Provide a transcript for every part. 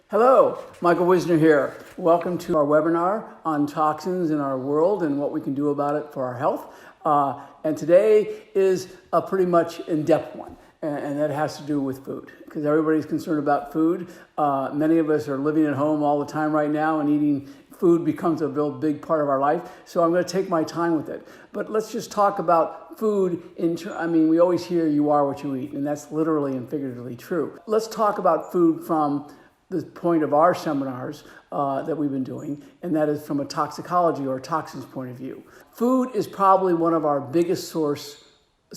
Hello, Michael Wisner here. Welcome to our webinar on toxins in our world and what we can do about it for our health. And today is a pretty much in-depth one, and that has to do with food, because everybody's concerned about food. Many of us are living at home all the time right now, and eating food becomes a real big part of our life. So I'm going to take my time with it. But let's just talk about food we always hear you are what you eat, and that's literally and figuratively true. Let's talk about food from the point of our seminars that we've been doing, and that is from a toxicology or a toxins point of view. Food is probably one of our biggest sources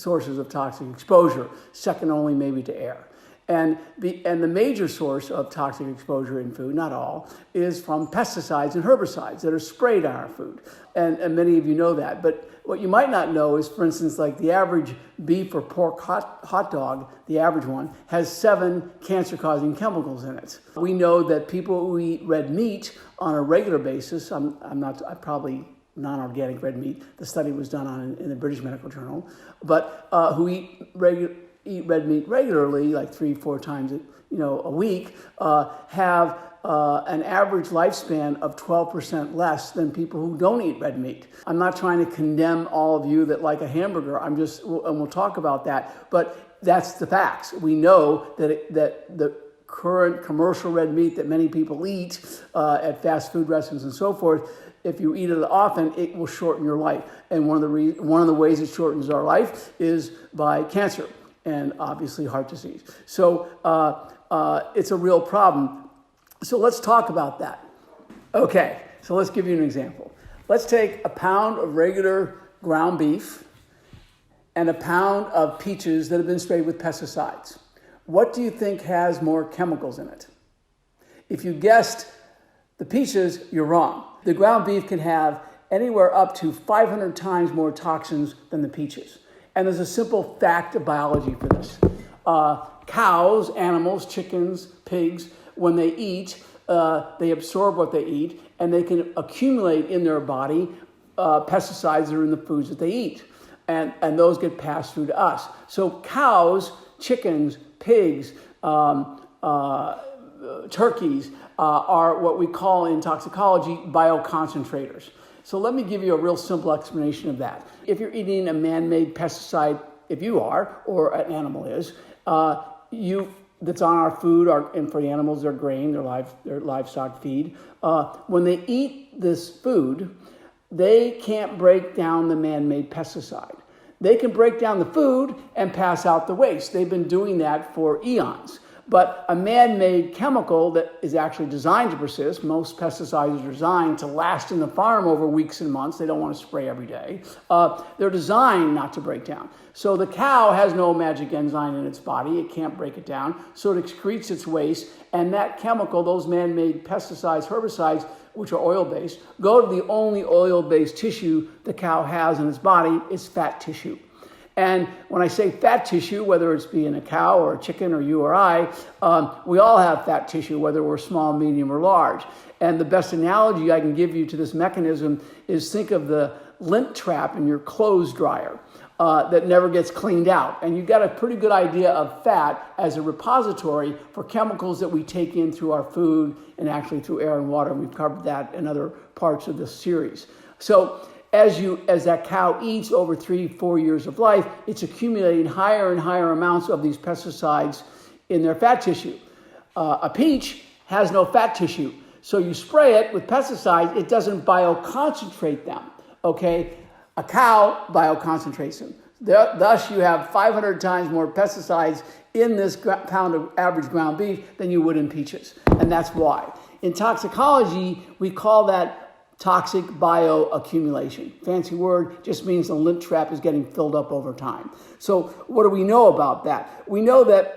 of toxic exposure, second only maybe to air. And the major source of toxic exposure in food, not all, is from pesticides and herbicides that are sprayed on our food. And many of you know that. But what you might not know is, for instance, like the average beef or pork hot dog, the average one, has 7 cancer-causing chemicals in it. We know that people who eat red meat on a regular basis, I'm probably non-organic red meat, the study was done in the British Medical Journal, but who eat red meat regularly, like 3-4 times a week, have an average lifespan of 12% less than people who don't eat red meat. I'm not trying to condemn all of you that like a hamburger. And we'll talk about that, but that's the facts. We know that the current commercial red meat that many people eat at fast food restaurants and so forth, if you eat it often, it will shorten your life. And one of the ways it shortens our life is by cancer and obviously heart disease. So it's a real problem. So let's talk about that. Okay, so let's give you an example. Let's take a pound of regular ground beef and a pound of peaches that have been sprayed with pesticides. What do you think has more chemicals in it? If you guessed the peaches, you're wrong. The ground beef can have anywhere up to 500 times more toxins than the peaches. And there's a simple fact of biology for this. Cows, animals, chickens, pigs, when they eat, they absorb what they eat, and they can accumulate in their body pesticides that are in the foods that they eat. And those get passed through to us. So cows, chickens, pigs, turkeys are what we call in toxicology bioconcentrators. So let me give you a real simple explanation of that. If you're eating a man-made pesticide, if you are, or an animal is, that's on our food, and for the animals, their grain, their livestock feed. When they eat this food, they can't break down the man-made pesticide. They can break down the food and pass out the waste. They've been doing that for eons. But a man-made chemical that is actually designed to persist, most pesticides are designed to last in the farm over weeks and months. They don't want to spray every day. They're designed not to break down. So the cow has no magic enzyme in its body. It can't break it down. So it excretes its waste. And that chemical, those man-made pesticides, herbicides, which are oil-based, go to the only oil-based tissue the cow has in its body, is fat tissue. And when I say fat tissue, whether it's being a cow or a chicken or you or I, we all have fat tissue, whether we're small, medium, or large. And the best analogy I can give you to this mechanism is think of the lint trap in your clothes dryer that never gets cleaned out. And you've got a pretty good idea of fat as a repository for chemicals that we take in through our food and actually through air and water. We've covered that in other parts of this series. So as that cow eats over 3-4 years of life, it's accumulating higher and higher amounts of these pesticides in their fat tissue. A peach has no fat tissue. So you spray it with pesticides, it doesn't bioconcentrate them, okay? A cow bioconcentrates them. Thus, you have 500 times more pesticides in this pound of average ground beef than you would in peaches. And that's why. In toxicology, we call that toxic bioaccumulation. Fancy word, just means the lint trap is getting filled up over time. So what do we know about that? We know that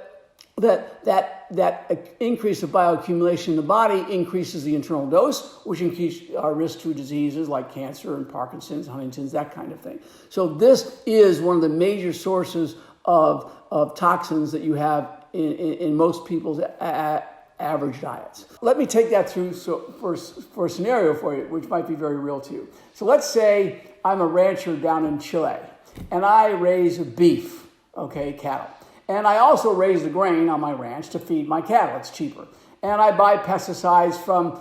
increase of bioaccumulation in the body increases the internal dose, which increases our risk to diseases like cancer and Parkinson's, Huntington's, that kind of thing. So this is one of the major sources of toxins that you have in most people's average diets. Let me take that through for a scenario for you, which might be very real to you. So let's say I'm a rancher down in Chile, and I raise beef, cattle. And I also raise the grain on my ranch to feed my cattle. It's cheaper. And I buy pesticides from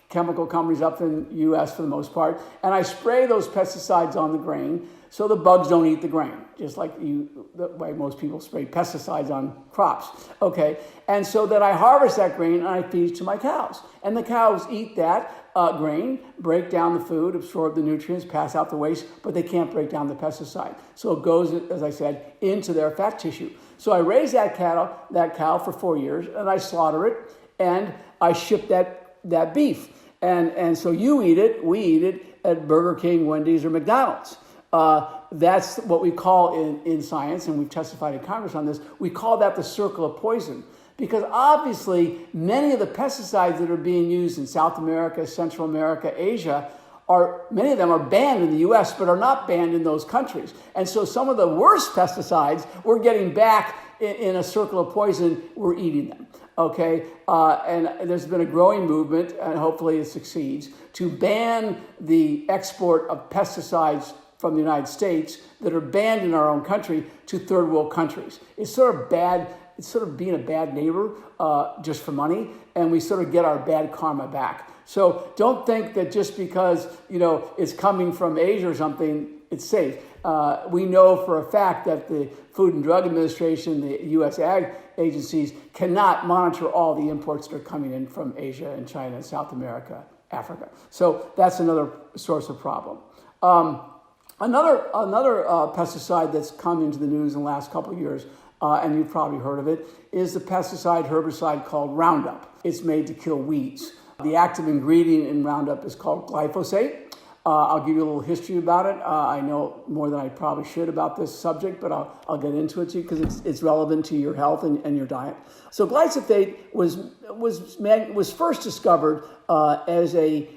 chemical companies up in the U.S. for the most part, and I spray those pesticides on the grain so the bugs don't eat the grain, just like the way most people spray pesticides on crops. Okay, and so then I harvest that grain and I feed it to my cows, and the cows eat that grain, break down the food, absorb the nutrients, pass out the waste, but they can't break down the pesticide. So it goes, as I said, into their fat tissue. So I raise that cow for 4 years, and I slaughter it, and I ship that beef. And so you eat it, we eat it at Burger King, Wendy's, or McDonald's. That's what we call in science, and we've testified in Congress on this, we call that the circle of poison. Because obviously, many of the pesticides that are being used in South America, Central America, Asia, many of them are banned in the U.S., but are not banned in those countries. And so some of the worst pesticides, we're getting back in a circle of poison, we're eating them. Okay, and there's been a growing movement, and hopefully it succeeds, to ban the export of pesticides from the United States that are banned in our own country to third world countries. It's sort of bad. It's sort of being a bad neighbor just for money, and we sort of get our bad karma back. So don't think that just because it's coming from Asia or something, it's safe. We know for a fact that the Food and Drug Administration, the U.S. ag agencies, cannot monitor all the imports that are coming in from Asia and China and South America, Africa. So that's another source of problem. Another pesticide that's come into the news in the last couple of years, and you've probably heard of it, is the pesticide herbicide called Roundup. It's made to kill weeds. The active ingredient in Roundup is called glyphosate. I'll give you a little history about it. I know more than I probably should about this subject, but I'll get into it to you because it's relevant to your health and your diet. So glyphosate was first discovered as a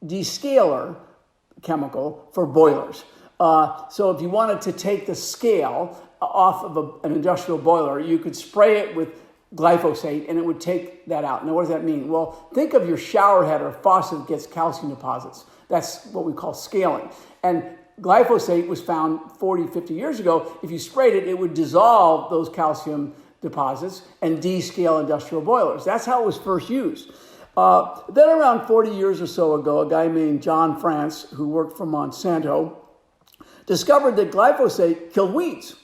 descaler chemical for boilers. So if you wanted to take the scale off of an industrial boiler, you could spray it with glyphosate and it would take that out. Now, what does that mean? Well, think of your shower head or faucet that gets calcium deposits. That's what we call scaling. And glyphosate was found 40, 50 years ago. If you sprayed it, it would dissolve those calcium deposits and descale industrial boilers. That's how it was first used. Then around 40 years or so ago, a guy named John France, who worked for Monsanto, discovered that glyphosate killed weeds.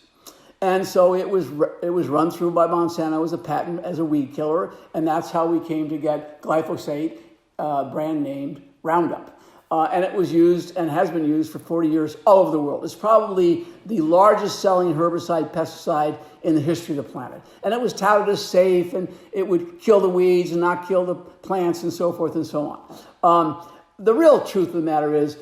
And so it was run through by Monsanto as a patent as a weed killer, and that's how we came to get glyphosate, brand named Roundup. And it was used and has been used for 40 years all over the world. It's probably the largest selling herbicide pesticide in the history of the planet. And it was touted as safe, and it would kill the weeds and not kill the plants and so forth and so on. The real truth of the matter is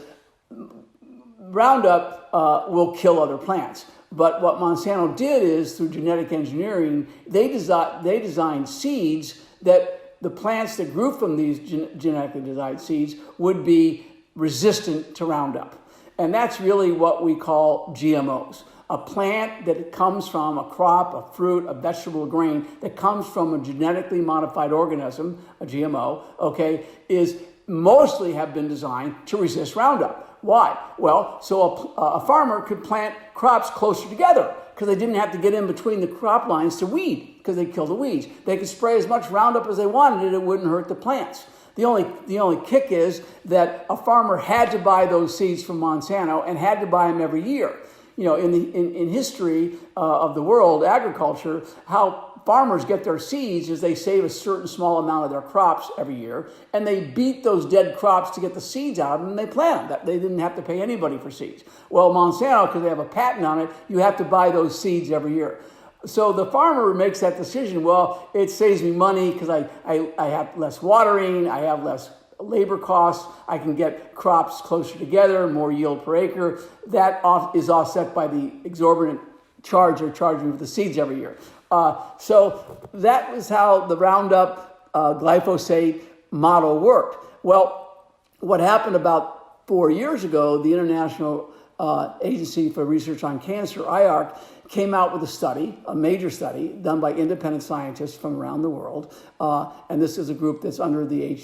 Roundup will kill other plants. But what Monsanto did is, through genetic engineering, they designed seeds that the plants that grew from these genetically designed seeds would be resistant to Roundup. And that's really what we call GMOs. A plant that comes from a crop, a fruit, a vegetable, a grain that comes from a genetically modified organism, a GMO, okay, is mostly have been designed to resist Roundup. Why? Well, so a farmer could plant crops closer together because they didn't have to get in between the crop lines to weed because they kill the weeds. They could spray as much Roundup as they wanted and it wouldn't hurt the plants. The only kick is that a farmer had to buy those seeds from Monsanto and had to buy them every year. In history of the world, agriculture, how farmers get their seeds is they save a certain small amount of their crops every year, and they beat those dead crops to get the seeds out, and they plant them. They didn't have to pay anybody for seeds. Well, Monsanto, because they have a patent on it, you have to buy those seeds every year. So the farmer makes that decision, well, it saves me money because I have less watering, I have less labor costs, I can get crops closer together, more yield per acre. That is offset by the exorbitant charge they're charging for the seeds every year. So that was how the Roundup glyphosate model worked. Well, what happened about 4 years ago, the International Agency for Research on Cancer, IARC, came out with a study, a major study, done by independent scientists from around the world. And this is a group that's under the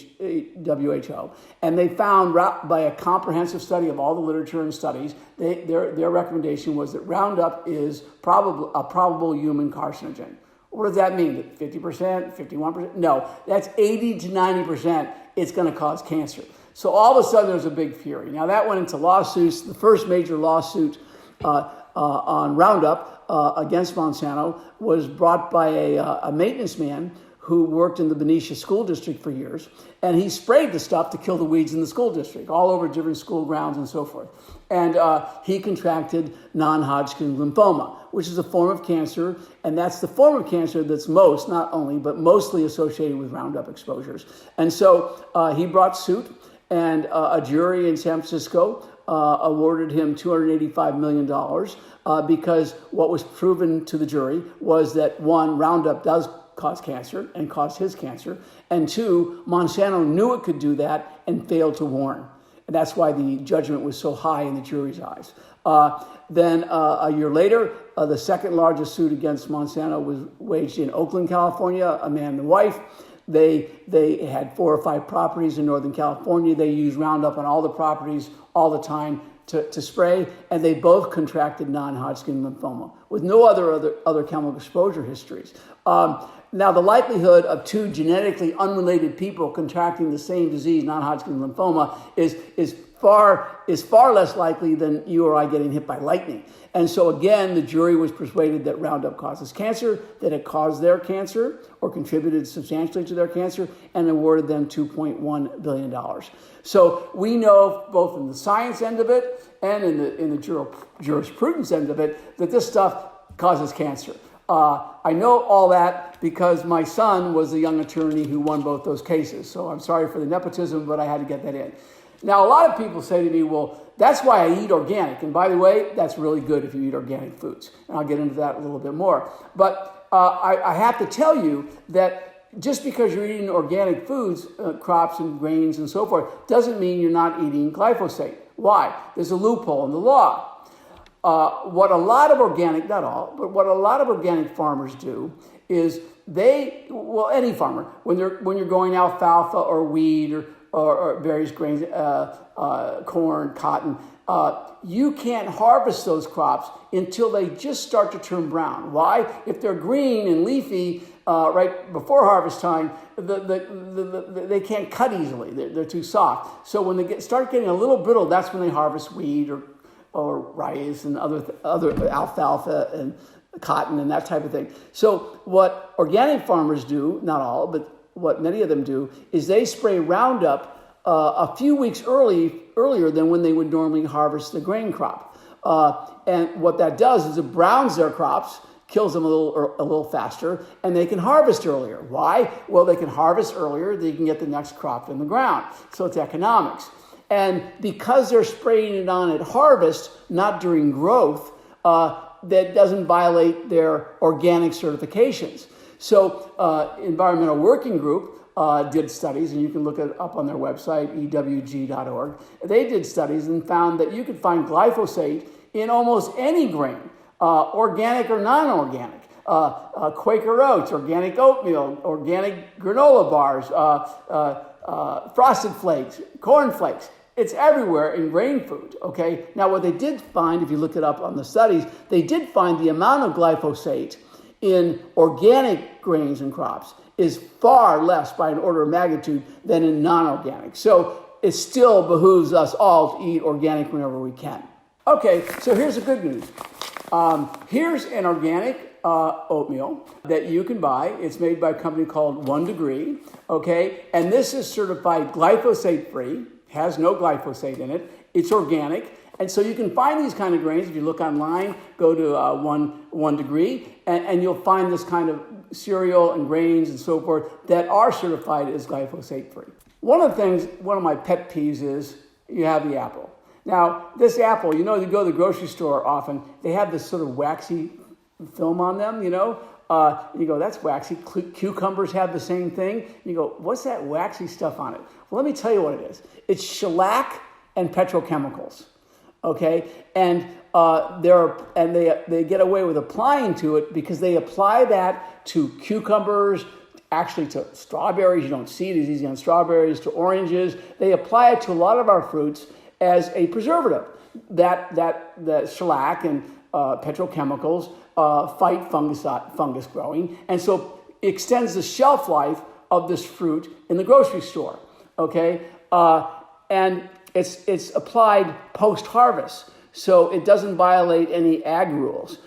WHO. And they found, by a comprehensive study of all the literature and studies, their recommendation was that Roundup is a probable human carcinogen. What does that mean? 50%, 51%? No, that's 80 to 90%. It's going to cause cancer. So all of a sudden there's a big fury. Now that went into lawsuits. The first major lawsuit on Roundup against Monsanto was brought by a maintenance man who worked in the Benicia school district for years, and he sprayed the stuff to kill the weeds in the school district, all over different school grounds and so forth. And he contracted non-Hodgkin lymphoma, which is a form of cancer, and that's the form of cancer that's most, not only, but mostly associated with Roundup exposures. And so he brought suit, and a jury in San Francisco awarded him $285 million because what was proven to the jury was that, one, Roundup does cause cancer and caused his cancer, and two, Monsanto knew it could do that and failed to warn. And that's why the judgment was so high in the jury's eyes. Then a year later, the second largest suit against Monsanto was waged in Oakland, California, a man and a wife. They had 4 or 5 properties in Northern California. They used Roundup on all the properties all the time to spray, and they both contracted non-Hodgkin lymphoma with no other chemical exposure histories. Now, the likelihood of 2 genetically unrelated people contracting the same disease, non-Hodgkin lymphoma, is far less likely than you or I getting hit by lightning. And so again, the jury was persuaded that Roundup causes cancer, that it caused their cancer or contributed substantially to their cancer, and awarded them $2.1 billion. So we know both in the science end of it and in the jurisprudence end of it that this stuff causes cancer. I know all that because my son was the young attorney who won both those cases. So I'm sorry for the nepotism, but I had to get that in. Now, a lot of people say to me, well, that's why I eat organic. And by the way, that's really good if you eat organic foods. And I'll get into that a little bit more. But I have to tell you that just because you're eating organic foods, crops and grains and so forth, doesn't mean you're not eating glyphosate. Why? There's a loophole in the law. What a lot of organic, not all, but what a lot of organic farmers do is any farmer, when you're growing alfalfa or wheat or various grains, corn, cotton, you can't harvest those crops until they just start to turn brown. Why? If they're green and leafy right before harvest time, they can't cut easily. They're too soft. So when they start getting a little brittle, that's when they harvest wheat or rice and other alfalfa and cotton and that type of thing. So what organic farmers do, not all, but what many of them do, is they spray Roundup a few weeks earlier than when they would normally harvest the grain crop. And what that does is it browns their crops, kills them a little faster, and they can harvest earlier. Why? Well, they can harvest earlier, they can get the next crop in the ground. So it's economics. And because they're spraying it on at harvest, not during growth, that doesn't violate their organic certifications. So Environmental Working Group did studies, and you can look it up on their website, ewg.org. They did studies and found that you could find glyphosate in almost any grain, organic or non-organic. Quaker oats, organic oatmeal, organic granola bars, frosted flakes, corn flakes. It's everywhere in grain food, okay? Now, what they did find, if you look it up on the studies, they did find the amount of glyphosate in organic grains and crops is far less by an order of magnitude than in non-organic. So it still behooves us all to eat organic whenever we can. Okay, so here's the good news. Here's an organic oatmeal that you can buy. It's made by a company called 1 Degree, okay? And this is certified glyphosate-free, has no glyphosate in it. It's organic. And so you can find these kind of grains. If you look online, go to 1 Degree, and you'll find this kind of cereal and grains and so forth that are certified as glyphosate-free. One of my pet peeves is you have the apple. Now, this apple, you go to the grocery store often, they have this sort of waxy film on them, you go, that's waxy. Cucumbers have the same thing. You go, what's that waxy stuff on it? Well, let me tell you what it is. It's shellac and petrochemicals, okay? And they get away with applying to it because they apply that to cucumbers, actually to strawberries. You don't see it as easy on strawberries, to oranges. They apply it to a lot of our fruits as a preservative. That shellac and petrochemicals fight fungus growing, and so it extends the shelf life of this fruit in the grocery store. Okay, and it's applied post-harvest, so it doesn't violate any ag rules.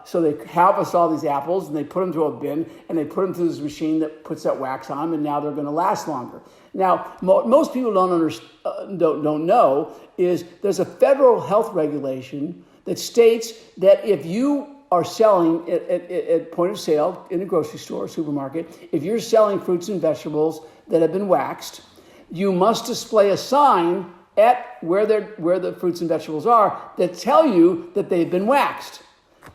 So they harvest all these apples and they put them to a bin and they put them through this machine that puts that wax on them, and now they're going to last longer. Now, most people don't know is there's a federal health regulation that states that if you are selling at point of sale in a grocery store, supermarket, if you're selling fruits and vegetables that have been waxed, you must display a sign at where the fruits and vegetables are that tell you that they've been waxed.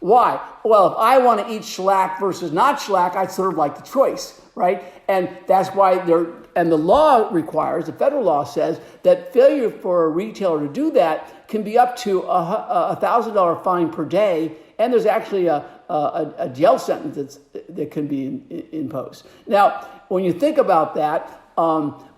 Why? Well, if I want to eat shellac versus not shellac, I'd sort of like the choice, right? And that's why the law requires, the federal law says, that failure for a retailer to do that can be up to a $1,000 fine per day, and there's actually a jail sentence that can be imposed. Now, when you think about that,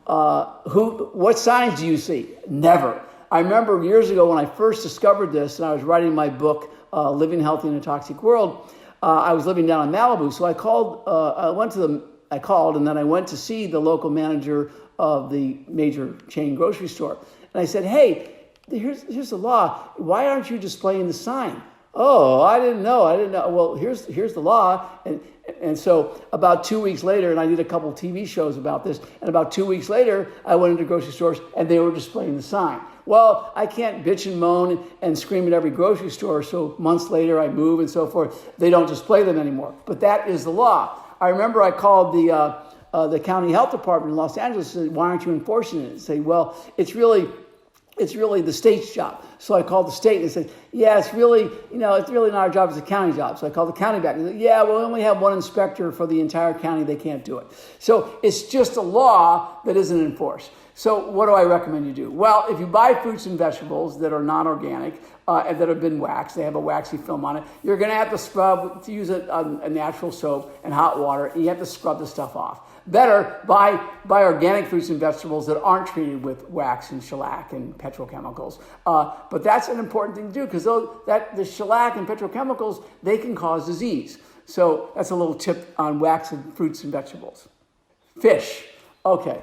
what signs do you see? Never. I remember years ago when I first discovered this, and I was writing my book, Living Healthy in a Toxic World. I was living down in Malibu, so I called. I called, and then I went to see the local manager of the major chain grocery store, and I said, "Hey, here's the law. Why aren't you displaying the sign?" "Oh, I didn't know. Well, here's the law." And so about 2 weeks later, and I did a couple TV shows about this, and about 2 weeks later, I went into grocery stores and they were displaying the sign. Well, I can't bitch and moan and scream at every grocery store, so months later I move and so forth. They don't display them anymore. But that is the law. I remember I called the county health department in Los Angeles and said, "Why aren't you enforcing it?" And say, "Well, it's really the state's job." So I called the state and they said, "Yeah, it's really not our job, it's the county job." So I called the county back and they said, "Yeah, well, we only have one inspector for the entire county, they can't do it." So it's just a law that isn't enforced. So what do I recommend you do? Well, if you buy fruits and vegetables that are non-organic and that have been waxed, they have a waxy film on it, you're going to have to use a natural soap and hot water, and you have to scrub the stuff off. Better, buy organic fruits and vegetables that aren't treated with wax and shellac and petrochemicals. But that's an important thing to do because the shellac and petrochemicals, they can cause disease. So that's a little tip on wax and fruits and vegetables. Fish. Okay.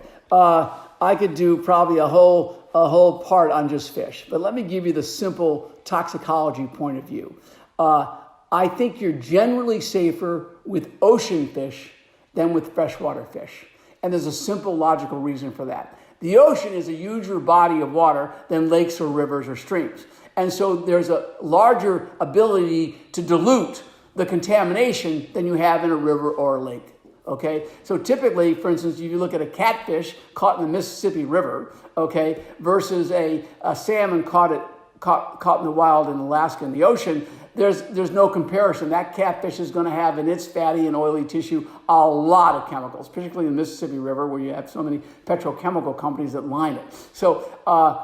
I could do probably a whole part on just fish, but let me give you the simple toxicology point of view. I think you're generally safer with ocean fish than with freshwater fish. And there's a simple logical reason for that. The ocean is a huger body of water than lakes or rivers or streams. And so there's a larger ability to dilute the contamination than you have in a river or a lake. Okay, so typically, for instance, if you look at a catfish caught in the Mississippi River, okay, versus a salmon caught in the wild in Alaska in the ocean, there's no comparison. That catfish is going to have in its fatty and oily tissue a lot of chemicals, particularly in the Mississippi River where you have so many petrochemical companies that line it. So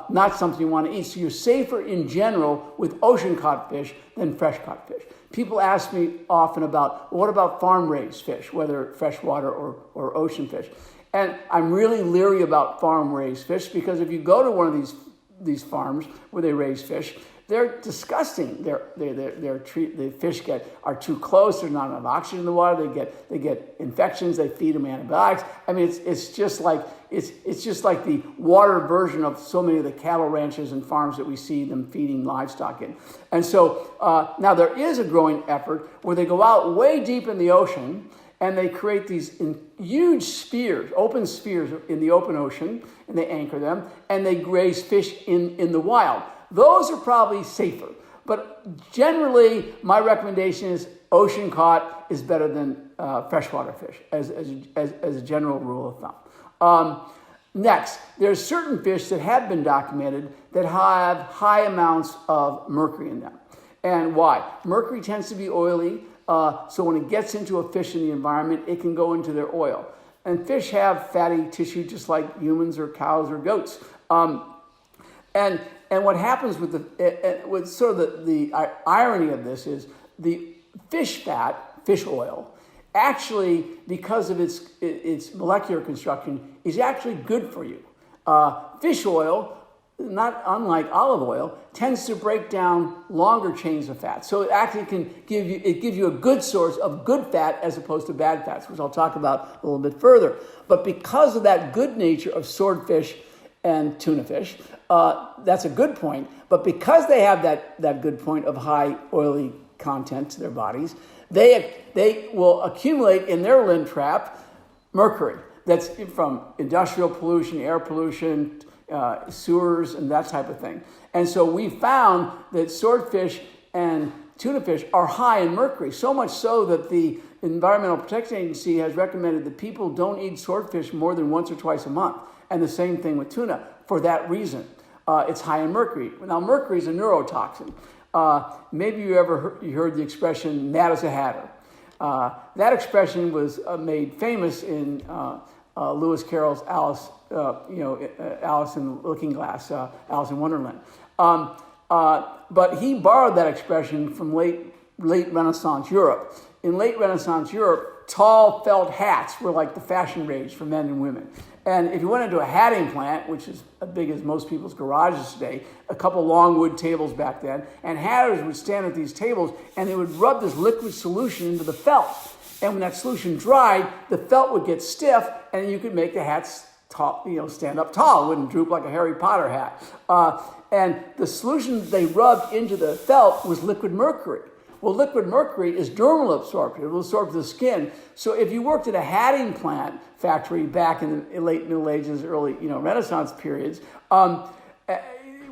not something you want to eat. So you're safer in general with ocean caught fish than fresh caught fish. People ask me often about, what about farm-raised fish, whether freshwater or ocean fish? And I'm really leery about farm-raised fish because if you go to one of these farms where they raise fish, they're disgusting. The fish are too close. There's not enough oxygen in the water. They get infections. They feed them antibiotics. I mean, it's just like the water version of so many of the cattle ranches and farms that we see them feeding livestock in. And so now there is a growing effort where they go out way deep in the ocean and they create these huge spheres, open spheres in the open ocean, and they anchor them and they raise fish in the wild. Those are probably safer, but generally my recommendation is ocean caught is better than freshwater fish as a general rule of thumb. Next, there's certain fish that have been documented that have high amounts of mercury in them. And why? Mercury tends to be oily, so when it gets into a fish in the environment, it can go into their oil. And fish have fatty tissue just like humans or cows or goats. And what happens with sort of the irony of this is the fish fat, fish oil, actually, because of its molecular construction, is actually good for you. Fish oil not unlike olive oil, tends to break down longer chains of fat. So it actually gives you a good source of good fat as opposed to bad fats, which I'll talk about a little bit further. But because of that good nature of swordfish and tuna fish, that's a good point. But because they have that good point of high oily content to their bodies, they will accumulate in their lymph trap mercury. That's from industrial pollution, air pollution, sewers, and that type of thing. And so we found that swordfish and tuna fish are high in mercury, so much so that the Environmental Protection Agency has recommended that people don't eat swordfish more than once or twice a month. And the same thing with tuna for that reason. It's high in mercury. Now, mercury is a neurotoxin. Maybe you heard the expression "mad as a hatter." That expression was made famous in Lewis Carroll's Alice in Looking Glass, Alice in Wonderland. But he borrowed that expression from late Renaissance Europe. In late Renaissance Europe, tall felt hats were like the fashion rage for men and women. And if you went into a hatting plant, which is as big as most people's garages today, a couple long wood tables back then, and hatters would stand at these tables and they would rub this liquid solution into the felt. And when that solution dried, the felt would get stiff and you could make the hats stand up tall. It wouldn't droop like a Harry Potter hat. And the solution they rubbed into the felt was liquid mercury. Well, liquid mercury is dermal absorption. It will absorb the skin. So if you worked at a hatting plant factory back in the late Middle Ages, early Renaissance periods,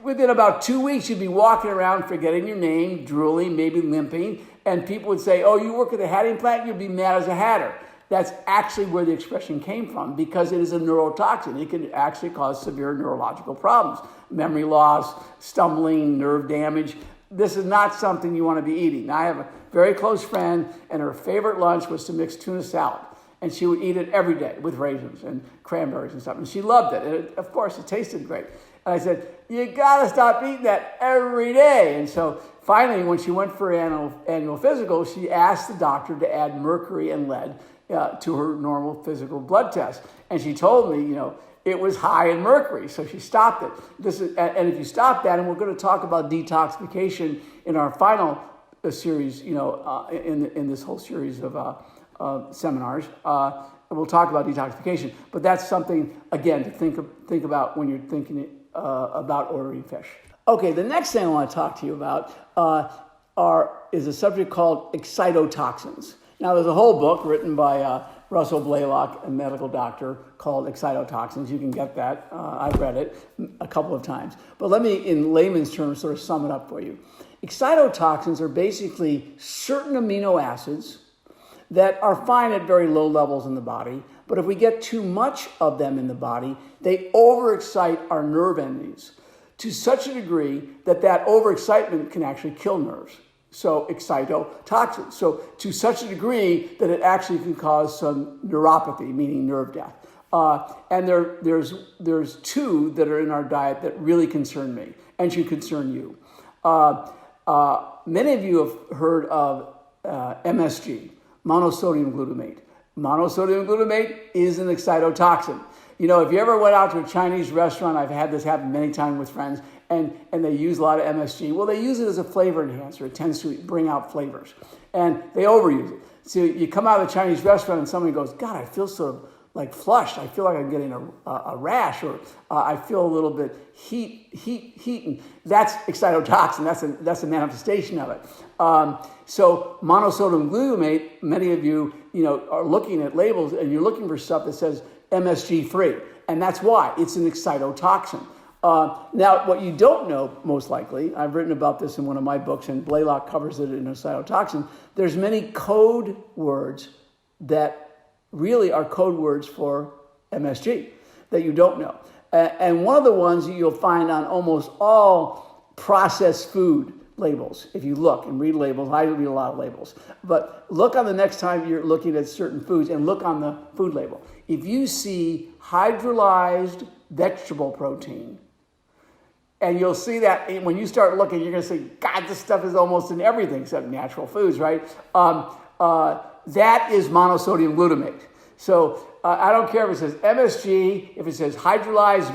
within about 2 weeks, you'd be walking around forgetting your name, drooling, maybe limping, and people would say, "Oh, you work at a hatting plant? You'd be mad as a hatter." That's actually where the expression came from, because it is a neurotoxin. It can actually cause severe neurological problems, memory loss, stumbling, nerve damage. This is not something you want to be eating. Now, I have a very close friend, and her favorite lunch was to mix tuna salad. And she would eat it every day with raisins and cranberries and stuff. And she loved it. And of course, it tasted great. And I said, "You got to stop eating that every day." And so finally, when she went for her annual physical, she asked the doctor to add mercury and lead to her normal physical blood test. And she told me, it was high in mercury, so she stopped it. And if you stop that, and we're going to talk about detoxification in our final series, in this whole series of seminars, we'll talk about detoxification. But that's something, again, to think about when you're thinking about ordering fish. Okay, the next thing I want to talk to you about is a subject called excitotoxins. Now, there's a whole book written by Russell Blaylock, a medical doctor, called Excitotoxins. You can get that. I've read it a couple of times. But let me, in layman's terms, sort of sum it up for you. Excitotoxins are basically certain amino acids that are fine at very low levels in the body, but if we get too much of them in the body, they overexcite our nerve endings to such a degree that overexcitement can actually kill nerves. So excitotoxins. So to such a degree that it actually can cause some neuropathy, meaning nerve death. And there's two that are in our diet that really concern me and should concern you. Many of you have heard of MSG, monosodium glutamate. Monosodium glutamate is an excitotoxin. If you ever went out to a Chinese restaurant, I've had this happen many times with friends, and they use a lot of MSG. Well, they use it as a flavor enhancer. It tends to bring out flavors. And they overuse it. So you come out of a Chinese restaurant and somebody goes, "God, I feel sort of like flushed. I feel like I'm getting a rash, or I feel a little bit heat. And that's excitotoxin. That's a manifestation of it. So monosodium glutamate, many of you, are looking at labels and you're looking for stuff that says MSG free. And that's why it's an excitotoxin. Now, what you don't know, most likely, I've written about this in one of my books, and Blaylock covers it in excitotoxin. There's many code words that really are code words for MSG that you don't know. And one of the ones you'll find on almost all processed food labels. If you look and read labels, I read a lot of labels, but look on the next time you're looking at certain foods and look on the food label. If you see hydrolyzed vegetable protein, and you'll see that when you start looking, you're going to say, "God, this stuff is almost in everything except natural foods," right? That is monosodium glutamate. So I don't care if it says MSG, if it says hydrolyzed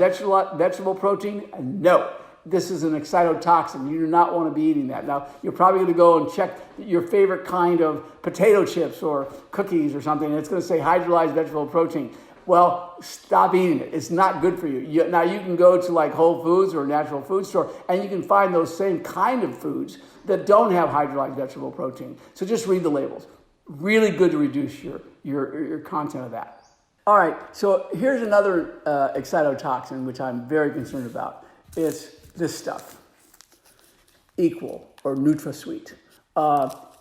vegetable protein, no. This is an excitotoxin. You do not want to be eating that. Now, you're probably going to go and check your favorite kind of potato chips or cookies or something, and it's going to say hydrolyzed vegetable protein. Well, stop eating it. It's not good for you. Now, you can go to like Whole Foods or a natural food store, and you can find those same kind of foods that don't have hydrolyzed vegetable protein. So just read the labels. Really good to reduce your content of that. All right, so here's another excitotoxin, which I'm very concerned about. It's this stuff, Equal or Nutrasweet.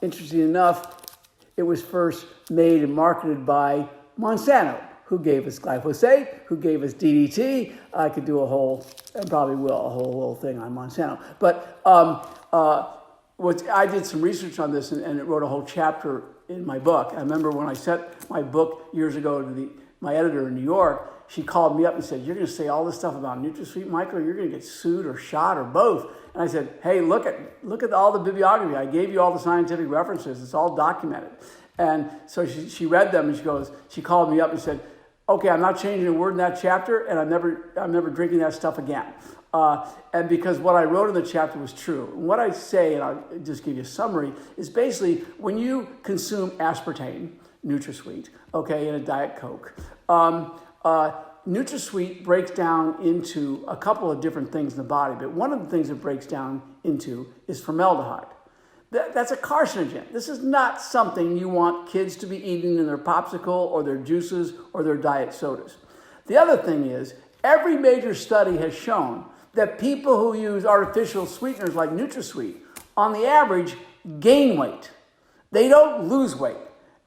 Interesting enough, it was first made and marketed by Monsanto, who gave us glyphosate, who gave us DDT. I could do a whole little thing on Monsanto. But I did some research on this and wrote a whole chapter in my book. I remember when I sent my book years ago to my editor in New York, she called me up and said, "You're going to say all this stuff about Nutrasweet, Michael? You're going to get sued or shot or both." And I said, "Hey, look at all the bibliography. I gave you all the scientific references. It's all documented." And so she read them and she called me up and said, "Okay, I'm not changing a word in that chapter, and I'm never drinking that stuff again." And because what I wrote in the chapter was true. And what I say, and I'll just give you a summary, is basically when you consume aspartame, Nutrasweet, okay, in a Diet Coke, Nutrasweet breaks down into a couple of different things in the body, but one of the things it breaks down into is formaldehyde. That's a carcinogen. This is not something you want kids to be eating in their popsicle or their juices or their diet sodas. The other thing is, every major study has shown that people who use artificial sweeteners like Nutrasweet, on the average, gain weight. They don't lose weight.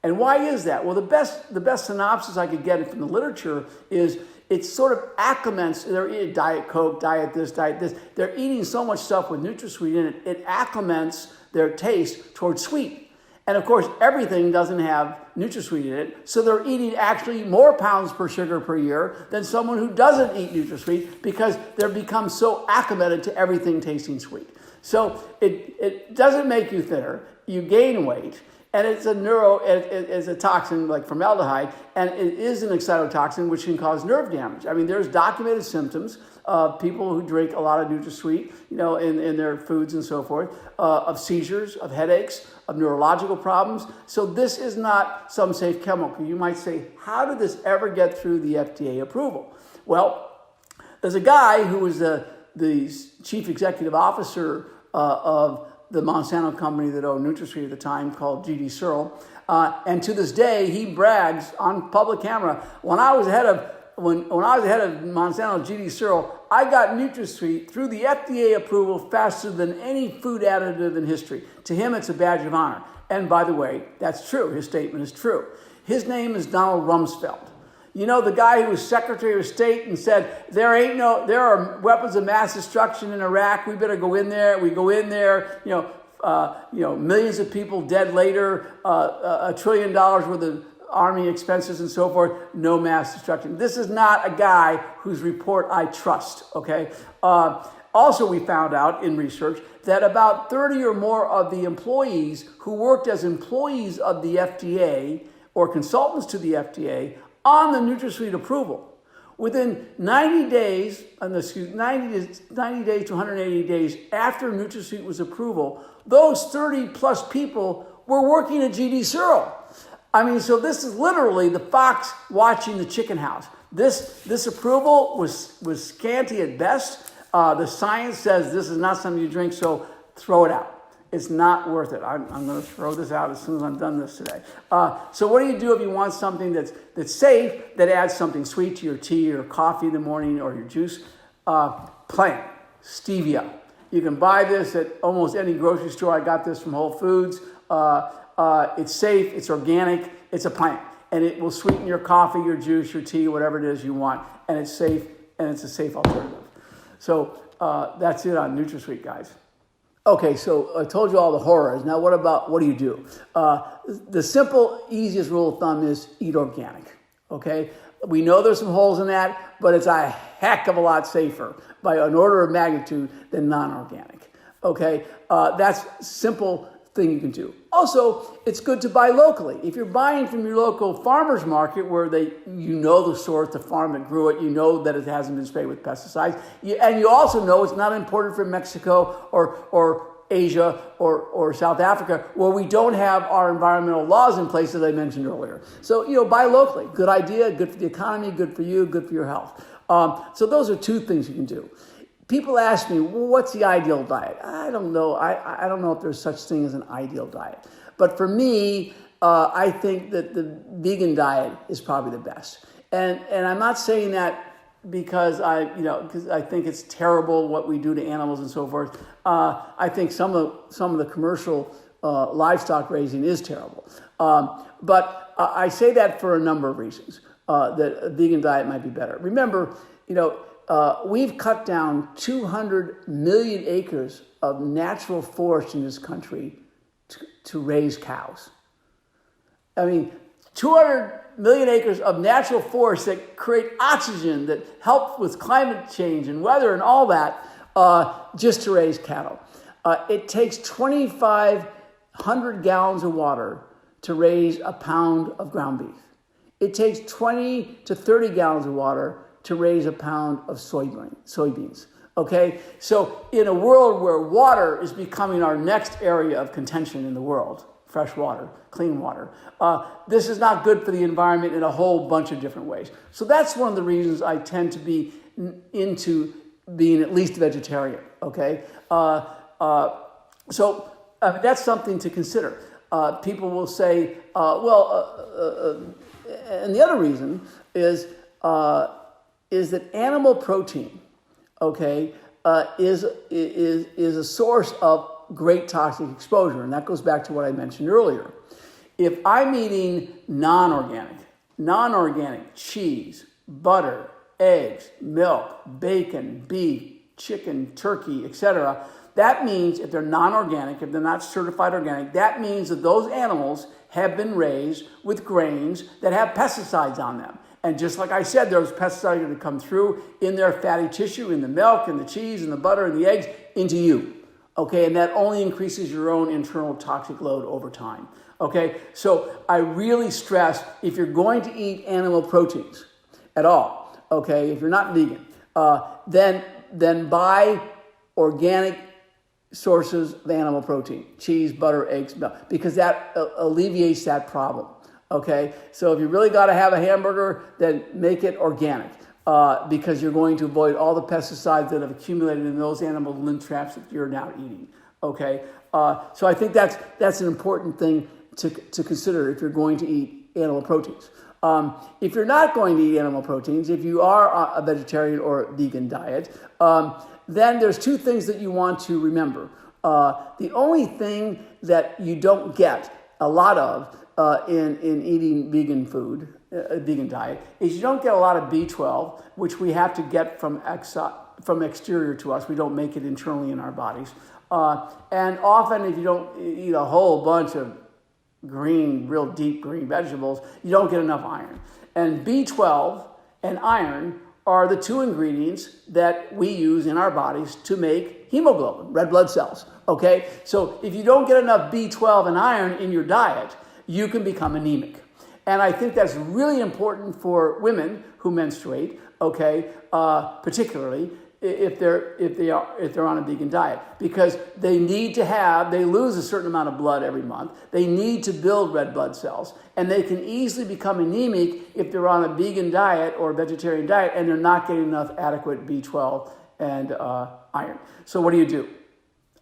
And why is that? Well, the best synopsis I could get from the literature is it sort of acclimates. They're eating Diet Coke, diet this. They're eating so much stuff with Nutrasweet in it. It acclimates their taste towards sweet. And of course, everything doesn't have Nutrasweet in it, so they're eating actually more pounds per sugar per year than someone who doesn't eat Nutrasweet because they've become so acclimated to everything tasting sweet. So it doesn't make you thinner. You gain weight. And it's a toxin like formaldehyde, and it is an excitotoxin which can cause nerve damage. I mean, there's documented symptoms of people who drink a lot of Nutrasweet, in their foods and so forth, of seizures, of headaches, of neurological problems. So this is not some safe chemical. You might say, how did this ever get through the FDA approval? Well, there's a guy who was the chief executive officer of the Monsanto company that owned Nutrasweet at the time, called G.D. Searle. And to this day, he brags on public camera, when I was head of Monsanto, G.D. Searle, I got Nutrasweet through the FDA approval faster than any food additive in history. To him, it's a badge of honor. And by the way, that's true. His statement is true. His name is Donald Rumsfeld. You know, the guy who was Secretary of State and said, there are weapons of mass destruction in Iraq. We better go in there. We go in there, millions of people dead later, $1 trillion worth of army expenses and so forth. No mass destruction. This is not a guy whose report I trust, okay? Also, we found out in research that about 30 or more of the employees who worked as employees of the FDA or consultants to the FDA on the Nutrasweet approval, within 90 days to 180 days after Nutrasweet was approval, those 30 plus people were working at G.D. Searle. I mean, so this is literally the fox watching the chicken house. This approval was scanty at best. The science says this is not something you drink, so throw it out. It's not worth it. I'm going to throw this out as soon as I'm done this today. So what do you do if you want something that's safe, that adds something sweet to your tea or coffee in the morning or your juice? Plant, stevia. You can buy this at almost any grocery store. I got this from Whole Foods. It's safe, it's organic, it's a plant. And it will sweeten your coffee, your juice, your tea, whatever it is you want. And it's safe, and it's a safe alternative. So that's it on Nutrasweet, guys. Okay, so I told you all the horrors. Now what do you do? The simple, easiest rule of thumb is eat organic, okay? We know there's some holes in that, but it's a heck of a lot safer by an order of magnitude than non-organic, okay? That's simple thing you can do. Also, it's good to buy locally. If you're buying from your local farmer's market where you know the source, the farm that grew it, you know that it hasn't been sprayed with pesticides, and you also know it's not imported from Mexico or Asia or South Africa, where we don't have our environmental laws in place, as I mentioned earlier. So, buy locally. Good idea, good for the economy, good for you, good for your health. So those are two things you can do. People ask me, well, what's the ideal diet? I don't know. I don't know if there's such thing as an ideal diet. But for me, I think that the vegan diet is probably the best. And I'm not saying that because I think it's terrible what we do to animals and so forth. I think some of the commercial livestock raising is terrible. But I say that for a number of reasons, that a vegan diet might be better. Remember, we've cut down 200 million acres of natural forest in this country to raise cows. I mean, 200 million acres of natural forest that create oxygen, that help with climate change and weather and all that, just to raise cattle. It takes 2,500 gallons of water to raise a pound of ground beef. It takes 20 to 30 gallons of water to raise a pound of soybeans. Okay? So in a world where water is becoming our next area of contention in the world, fresh water, clean water, this is not good for the environment in a whole bunch of different ways. So that's one of the reasons I tend to be into being at least vegetarian. Okay? So that's something to consider. People will say, and the other reason is that animal protein, okay, is a source of great toxic exposure, and that goes back to what I mentioned earlier. If I'm eating non-organic cheese, butter, eggs, milk, bacon, beef, chicken, turkey, etc., that means if they're non-organic, if they're not certified organic, that means that those animals have been raised with grains that have pesticides on them. And just like I said, those pesticides are going to come through in their fatty tissue, in the milk, and the cheese, and the butter, and the eggs, into you. Okay, and that only increases your own internal toxic load over time. Okay, so I really stress, if you're going to eat animal proteins at all, okay, if you're not vegan, then buy organic sources of animal protein, cheese, butter, eggs, milk, because that alleviates that problem. Okay, so if you really got to have a hamburger, then make it organic, because you're going to avoid all the pesticides that have accumulated in those animal lint traps that you're now eating. Okay, so I think that's an important thing to consider if you're going to eat animal proteins. If you're not going to eat animal proteins, if you are a vegetarian or vegan diet, then there's two things that you want to remember. The only thing that you don't get a lot of in eating vegan food, vegan diet, is you don't get a lot of B12, which we have to get from exterior to us. We don't make it internally in our bodies. And often if you don't eat a whole bunch of green, real deep green vegetables, you don't get enough iron. And B12 and iron are the two ingredients that we use in our bodies to make hemoglobin, red blood cells. Okay? So if you don't get enough B12 and iron in your diet, you can become anemic. And I think that's really important for women who menstruate, okay, particularly if they're on a vegan diet, because they lose a certain amount of blood every month. They need to build red blood cells, and they can easily become anemic if they're on a vegan diet or a vegetarian diet and they're not getting enough adequate B12 and iron. So what do?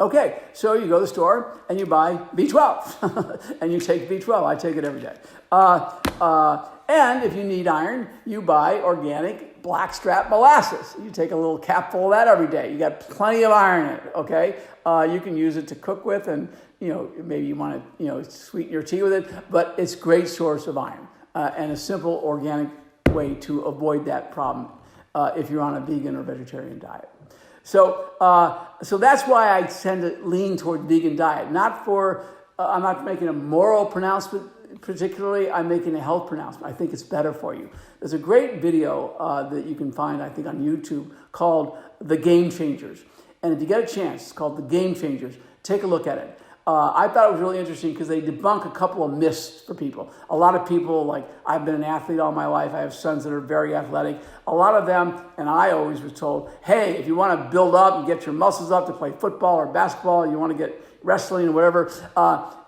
Okay, so you go to the store and you buy B12 and you take B12. I take it every day. And if you need iron, you buy organic blackstrap molasses. You take a little capful of that every day. You got plenty of iron in it, okay? You can use it to cook with, and maybe you want to sweeten your tea with it, but it's a great source of iron and a simple organic way to avoid that problem if you're on a vegan or vegetarian diet. So that's why I tend to lean toward vegan diet. I'm not making a moral pronouncement particularly, I'm making a health pronouncement. I think it's better for you. There's a great video that you can find, I think, on YouTube called The Game Changers. And if you get a chance, it's called The Game Changers. Take a look at it. I thought it was really interesting because they debunk a couple of myths for people. A lot of people, like, I've been an athlete all my life. I have sons that are very athletic. A lot of them, and I always was told, hey, if you want to build up and get your muscles up to play football or basketball, you want to get wrestling or whatever,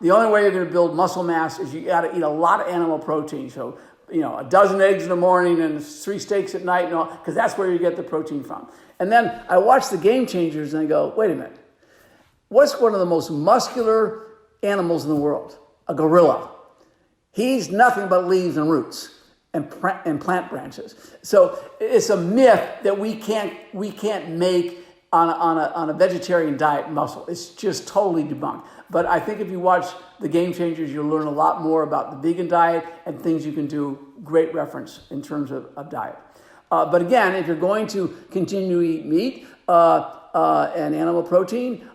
the only way you're going to build muscle mass is you got to eat a lot of animal protein. So, a dozen eggs in the morning and 3 steaks at night and all, because that's where you get the protein from. And then I watch the Game Changers and I go, wait a minute. What's one of the most muscular animals in the world? A gorilla. He's nothing but leaves and roots and plant branches. So it's a myth that we can't make on a vegetarian diet muscle. It's just totally debunked. But I think if you watch the Game Changers, you'll learn a lot more about the vegan diet and things you can do. Great reference in terms of diet. But again, if you're going to continue to eat meat and animal protein,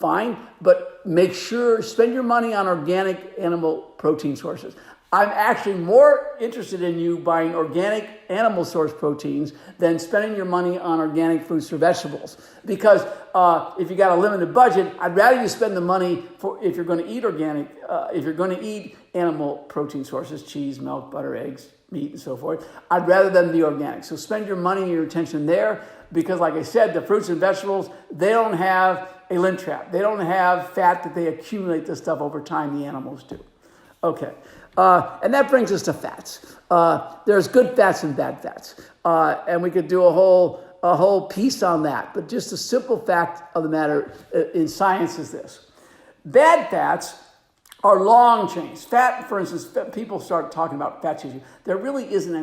fine, but make sure, spend your money on organic animal protein sources. I'm actually more interested in you buying organic animal source proteins than spending your money on organic fruits or vegetables. Because if you got a limited budget, I'd rather you spend the money for if you're going to eat organic, if you're going to eat animal protein sources, cheese, milk, butter, eggs, meat, and so forth. I'd rather them be organic. So spend your money and your attention there because, like I said, the fruits and vegetables, they don't have a lint trap. They don't have fat that they accumulate this stuff over time. The animals do. Okay. And that brings us to fats. There's good fats and bad fats. And we could do a whole piece on that. But just a simple fact of the matter in science is this. Bad fats are long chains. Fat, for instance, people start talking about fat tissue. There isn't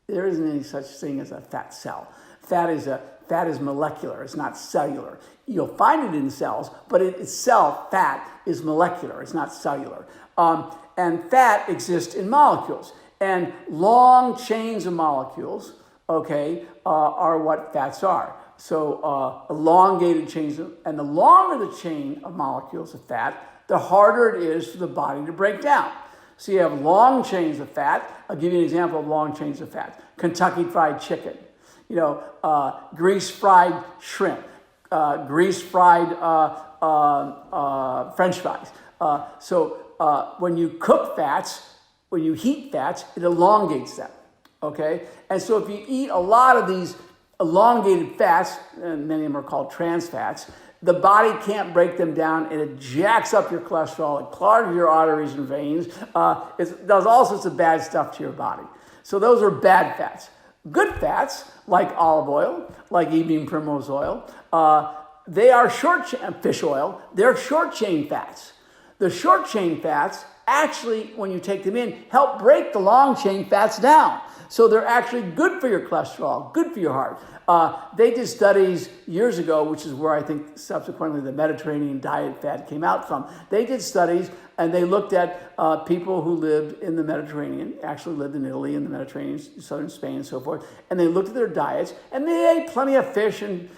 any such thing as a fat cell. Fat is molecular. It's not cellular. You'll find it in cells, but it itself, fat, is molecular. It's not cellular. And fat exists in molecules. And long chains of molecules, are what fats are. So elongated chains, and the longer the chain of molecules of fat, the harder it is for the body to break down. So you have long chains of fat. I'll give you an example of long chains of fat. Kentucky Fried Chicken, grease-fried shrimp, grease-fried French fries. When you cook fats, when you heat fats, it elongates them, okay? And so if you eat a lot of these elongated fats, and many of them are called trans fats, the body can't break them down, and it jacks up your cholesterol, it clogs your arteries and veins, it does all sorts of bad stuff to your body. So those are bad fats. Good fats, like olive oil, like evening primrose oil, they are fish oil, they're short-chain fats. The short-chain fats actually, when you take them in, help break the long-chain fats down. So they're actually good for your cholesterol, good for your heart. They did studies years ago, which is where I think subsequently the Mediterranean diet fad came out from. They did studies and they looked at people who lived in the Mediterranean, actually lived in Italy and the Mediterranean, southern Spain and so forth, and they looked at their diets and they ate plenty of fish and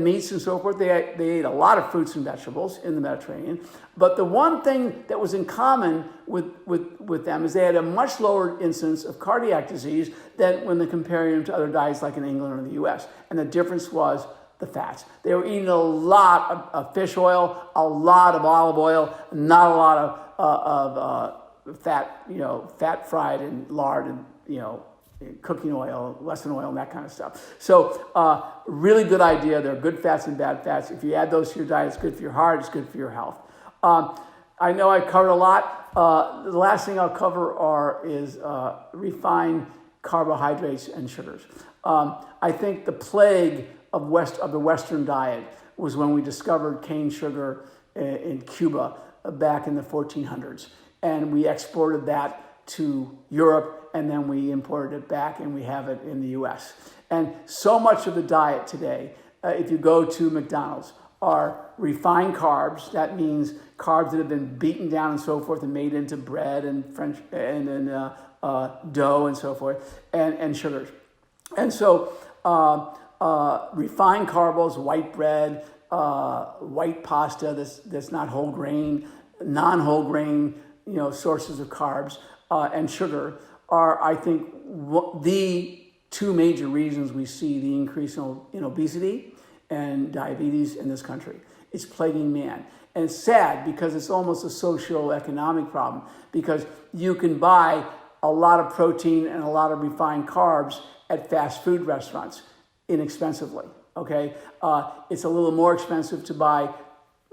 meats and so forth. They ate a lot of fruits and vegetables in the Mediterranean. But the one thing that was in common with them is they had a much lower incidence of cardiac disease than when they compared them to other diets like in England or in the US. And the difference was the fats. They were eating a lot of fish oil, a lot of olive oil, not a lot of fat, fat fried and lard and, cooking oil, lesson oil, and that kind of stuff. So really good idea. There are good fats and bad fats. If you add those to your diet, it's good for your heart, it's good for your health. I know I covered a lot. The last thing I'll cover is refined carbohydrates and sugars. I think the plague of the Western diet was when we discovered cane sugar in Cuba back in the 1400s. And we exported that to Europe, and then we imported it back, and we have it in the US. And so much of the diet today, if you go to McDonald's, are refined carbs. That means carbs that have been beaten down and so forth and made into bread and French and dough and so forth, and sugars. And so refined carbs, white bread, white pasta that's not whole grain, non-whole grain, sources of carbs, and sugar are, I think, the two major reasons we see the increase in obesity and diabetes in this country. It's plaguing man. And it's sad because it's almost a socio-economic problem, because you can buy a lot of protein and a lot of refined carbs at fast food restaurants inexpensively, okay? It's a little more expensive to buy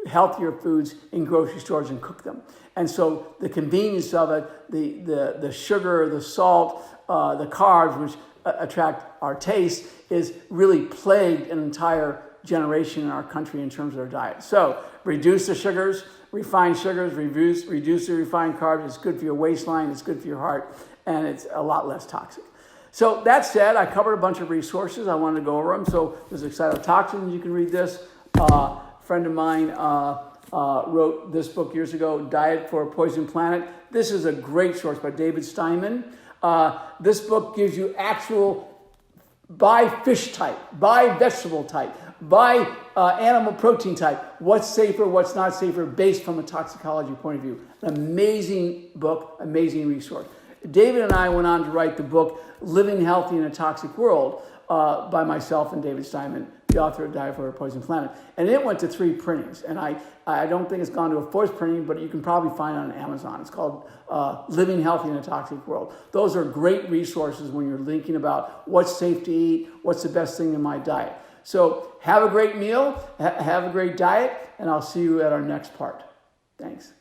healthier foods in grocery stores and cook them. And so the convenience of it, the sugar, the salt, the carbs, which attract our taste, is really plagued an entire generation in our country in terms of their diet. So reduce the sugars, refined sugars, reduce the refined carbs. It's good for your waistline, it's good for your heart, and it's a lot less toxic. So that said, I covered a bunch of resources. I wanted to go over them. So there's Excitotoxins. You can read this. A friend of mine wrote this book years ago, Diet for a Poisoned Planet. This is a great source by David Steinman. This book gives you actual by fish type, by vegetable type, by animal protein type, what's safer, what's not safer, based from a toxicology point of view. An amazing book, amazing resource. David and I went on to write the book, Living Healthy in a Toxic World, by myself and David Steinman, the author of Diet for a Poisoned Planet. And it went to 3 printings. And I don't think it's gone to a 4th printing, but you can probably find it on Amazon. It's called Living Healthy in a Toxic World. Those are great resources when you're thinking about what's safe to eat, what's the best thing in my diet. So have a great meal, have a great diet, and I'll see you at our next part. Thanks.